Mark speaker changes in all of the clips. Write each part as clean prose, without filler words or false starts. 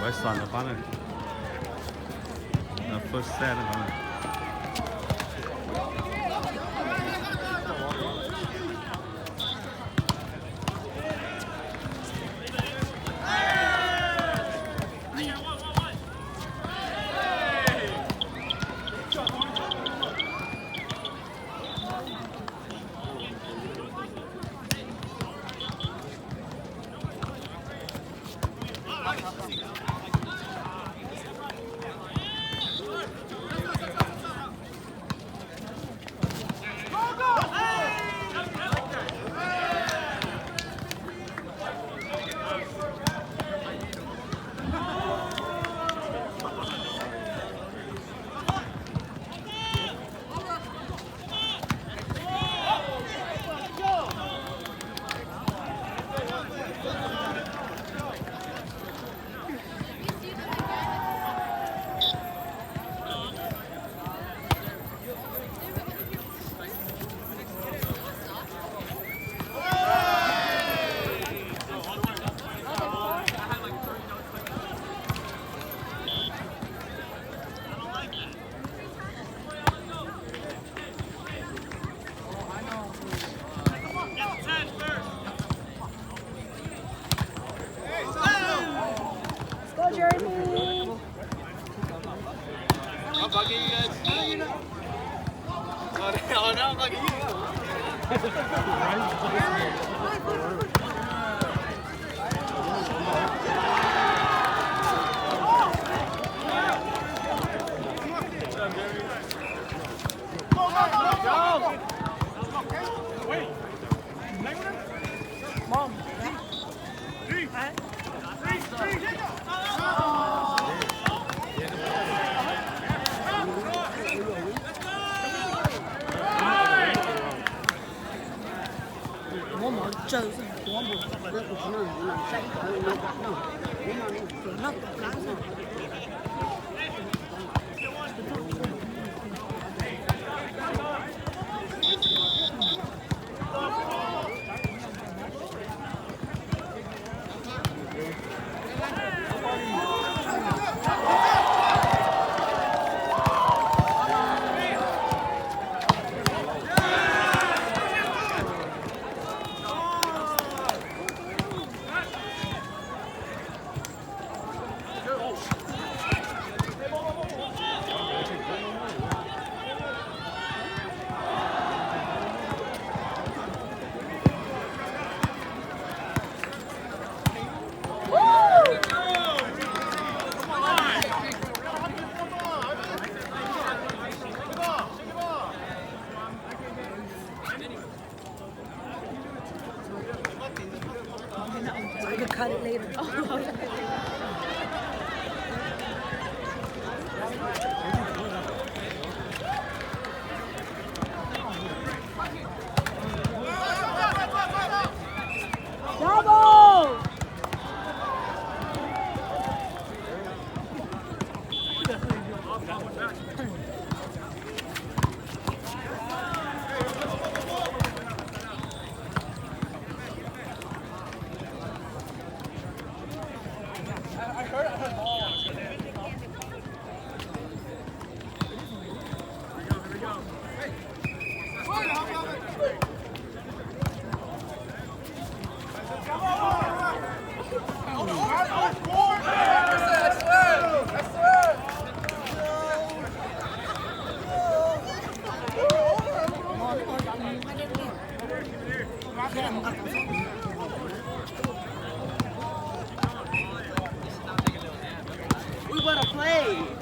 Speaker 1: West on the banner. The first set of banner.
Speaker 2: 진짜 요새 보안보 그래갖고 주는 연락도 깡서 I could cut it later. Double! We wanna play.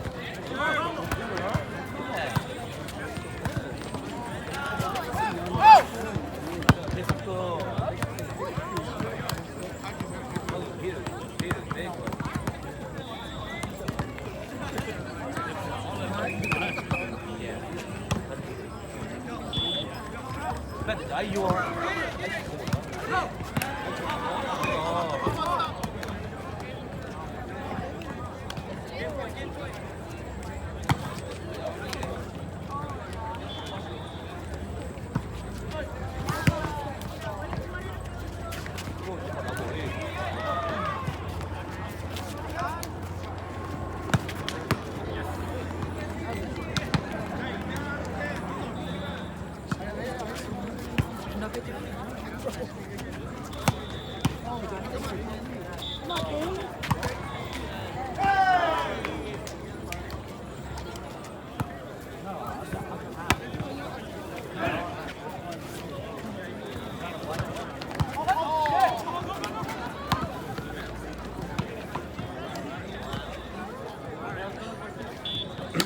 Speaker 1: Nó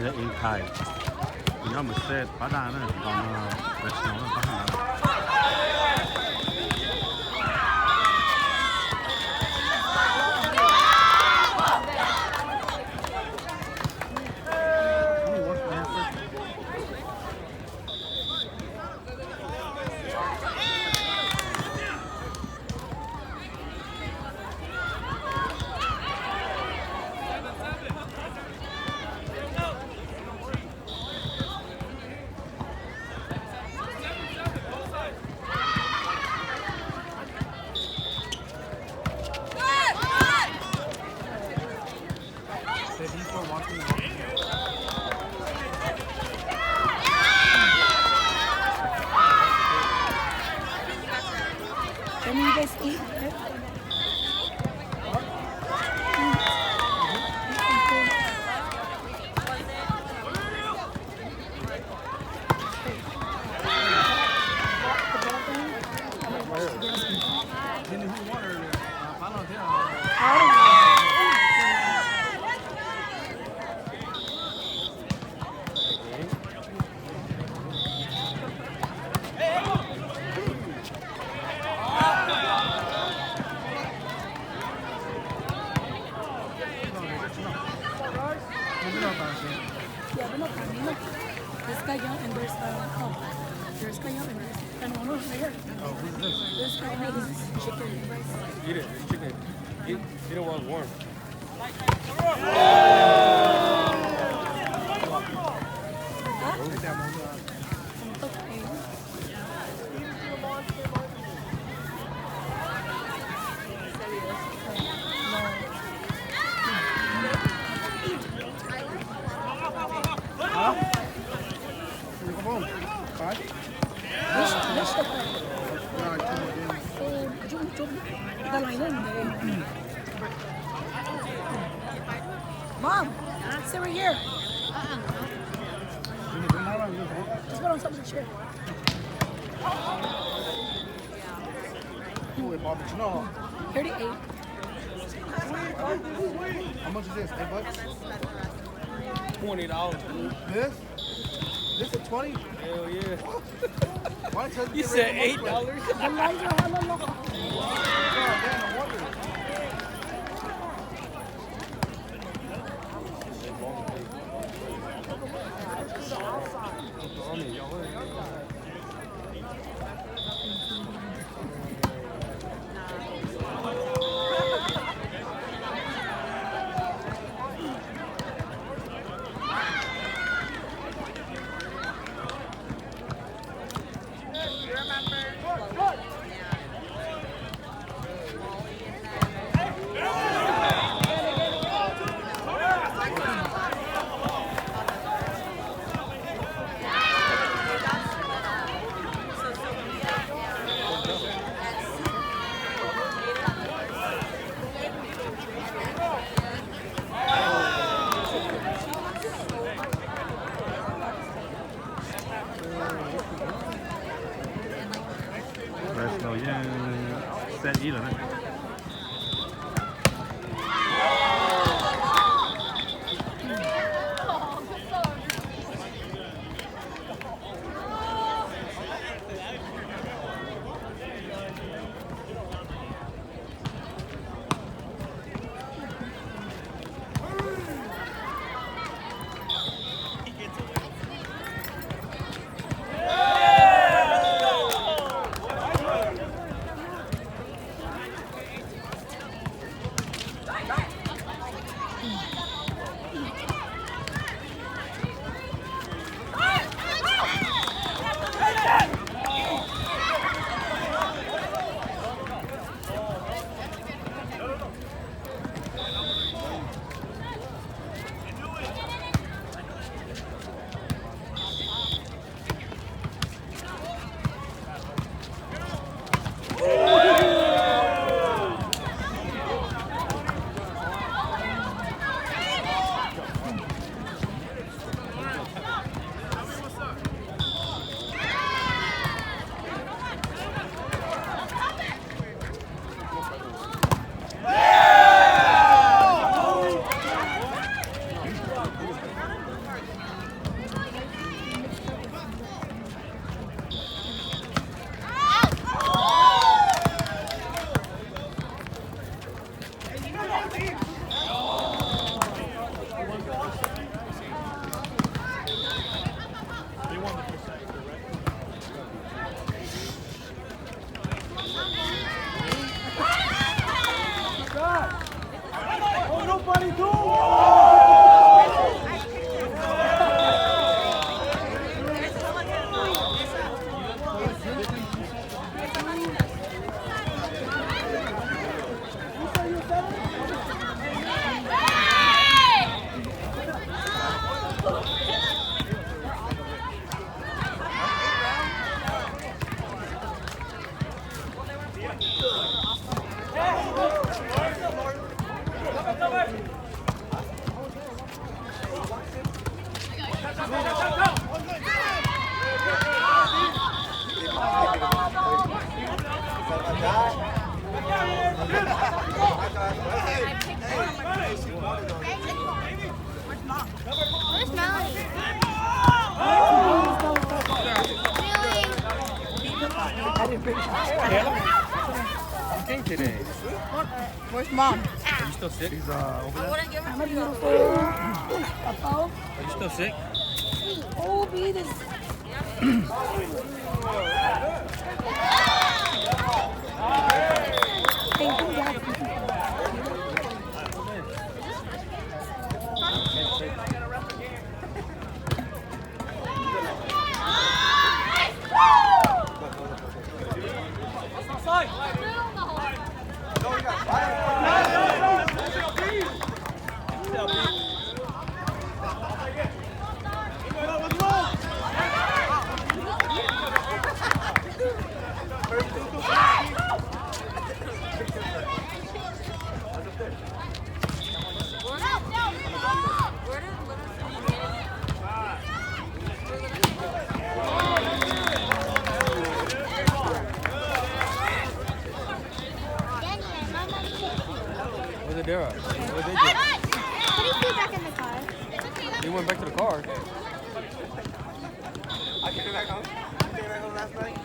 Speaker 1: จะอินไทยอีน้องมันเซตป้าดาเนี่ยตอนเรสโน่ป้าดา
Speaker 2: Can you guys eat? Yeah, but no camino. There's Cayo and there's there's Cayo and there's one over here. There's Cayo and there's chicken and rice.
Speaker 3: Eat it. It's chicken. Eat it while it's warm.
Speaker 2: Mom, sit right here. Just put on top of the chair.
Speaker 4: No.
Speaker 2: 38.
Speaker 4: How much is this? $8?
Speaker 3: $20.
Speaker 4: This? This is 20?
Speaker 3: Hell yeah.
Speaker 4: Why did
Speaker 3: You said $8?
Speaker 2: The lights are hella low.
Speaker 1: Resno yan set ý rồi đấy.
Speaker 5: Where's Melanie?
Speaker 3: You came today.
Speaker 5: Where's Mom?
Speaker 3: Are you still sick?
Speaker 4: He's over there.
Speaker 2: I'm a beautiful. Papa.
Speaker 3: Are you still sick?
Speaker 2: Oh, be this. Thank you, Dad.
Speaker 3: Where's Adara? What did they
Speaker 5: Put his feet back in the car.
Speaker 3: do? He went back to the car.
Speaker 4: I came back home. Came back home last night.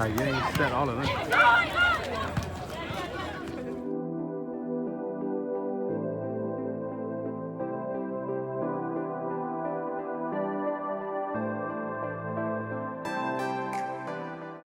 Speaker 1: Like, you ain't set all of them.